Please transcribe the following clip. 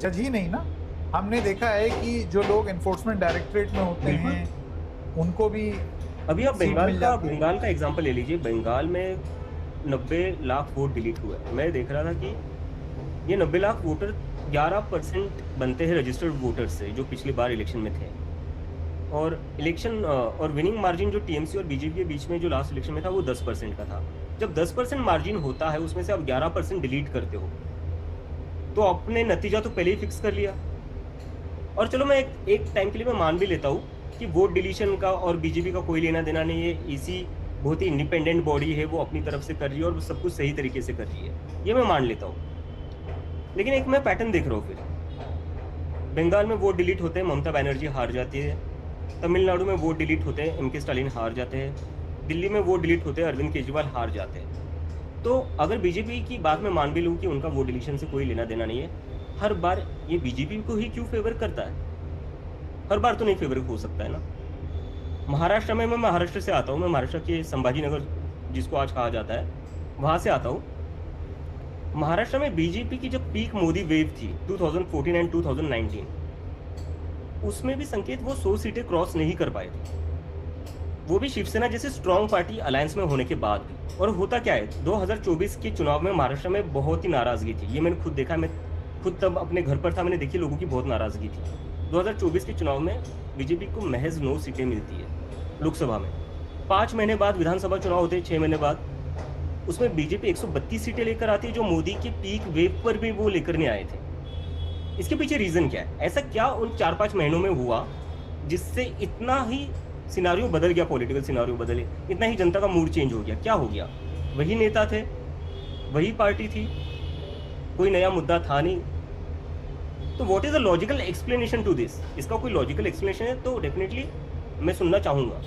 जज ही नहीं ना, हमने देखा है कि जो लोग एनफोर्समेंट डायरेक्टरेट में होते हैं उनको भी अभी आप सीट मिल जाती है। बंगाल का एग्जांपल ले लीजिए। बंगाल में 90 लाख वोट डिलीट हुए। मैं देख रहा था कि ये 90 लाख वोटर 11% बनते हैं रजिस्टर्ड वोटर से, जो पिछली बार इलेक्शन में थे। और इलेक्शन और विनिंग मार्जिन जो टीएमसी और बीजेपी के बीच में जो लास्ट इलेक्शन में था वो 10% का था। जब 10% मार्जिन होता है, उसमें से आप 11% डिलीट करते हो, तो आपने नतीजा तो पहले ही फिक्स कर लिया। और चलो मैं एक टाइम के लिए मैं मान भी लेता हूँ कि वोट डिलीशन का और बीजेपी का कोई लेना देना नहीं है। इसी बहुत ही इंडिपेंडेंट बॉडी है, वो अपनी तरफ से कर रही है और सब कुछ सही तरीके से कर रही है, ये मैं मान लेता हूँ। लेकिन एक मैं पैटर्न देख रहा हूँ फिर। बंगाल में वोट डिलीट होते हैं, ममता बनर्जी हार जाती है। तमिलनाडु में वोट डिलीट होते हैं, एमके स्टालिन हार जाते हैं। दिल्ली में वोट डिलीट होते हैं, अरविंद केजरीवाल हार जाते हैं। तो अगर बीजेपी की बात मैं मान भी लूँ कि उनका वोट डिलीशन से कोई लेना देना नहीं है, हर बार ये बीजेपी को ही क्यों फेवर करता है? हर बार तो नहीं फेवर हो सकता है ना। महाराष्ट्र में, मैं महाराष्ट्र से आता हूँ, मैं महाराष्ट्र के संभाजीनगर जिसको आज कहा जाता है, वहां से आता हूँ। महाराष्ट्र में बीजेपी की जब पीक मोदी वेव थी 2014 एंड 2019, उसमें भी संकेत वो 100 सीटें क्रॉस नहीं कर पाए थे, वो भी शिवसेना जैसे स्ट्रॉन्ग पार्टी अलायंस में होने के बाद भी। और होता क्या है, 2024 के चुनाव में महाराष्ट्र में बहुत ही नाराजगी थी, ये मैंने खुद देखा। मैं खुद तब अपने घर पर था, मैंने देखी लोगों की बहुत नाराजगी थी। 2024 के चुनाव में बीजेपी को महज 9 सीटें मिलती है लोकसभा में। 5 महीने बाद विधानसभा चुनाव होते हैं, 6 महीने बाद, उसमें बीजेपी 132 सीटें लेकर आती है, जो मोदी के पीक वेव पर भी वो लेकर नहीं आए थे। इसके पीछे रीजन क्या है? ऐसा क्या उन 4-5 महीनों में हुआ जिससे इतना ही सिनारियो बदल गया, पॉलिटिकल सिनारियो बदले, इतना ही जनता का मूड चेंज हो गया? क्या हो गया? वही नेता थे, वही पार्टी थी, कोई नया मुद्दा था नहीं। तो what is the logical explanation to this? इसका कोई लॉजिकल एक्सप्लेनेशन है तो डेफिनेटली मैं सुनना चाहूंगा।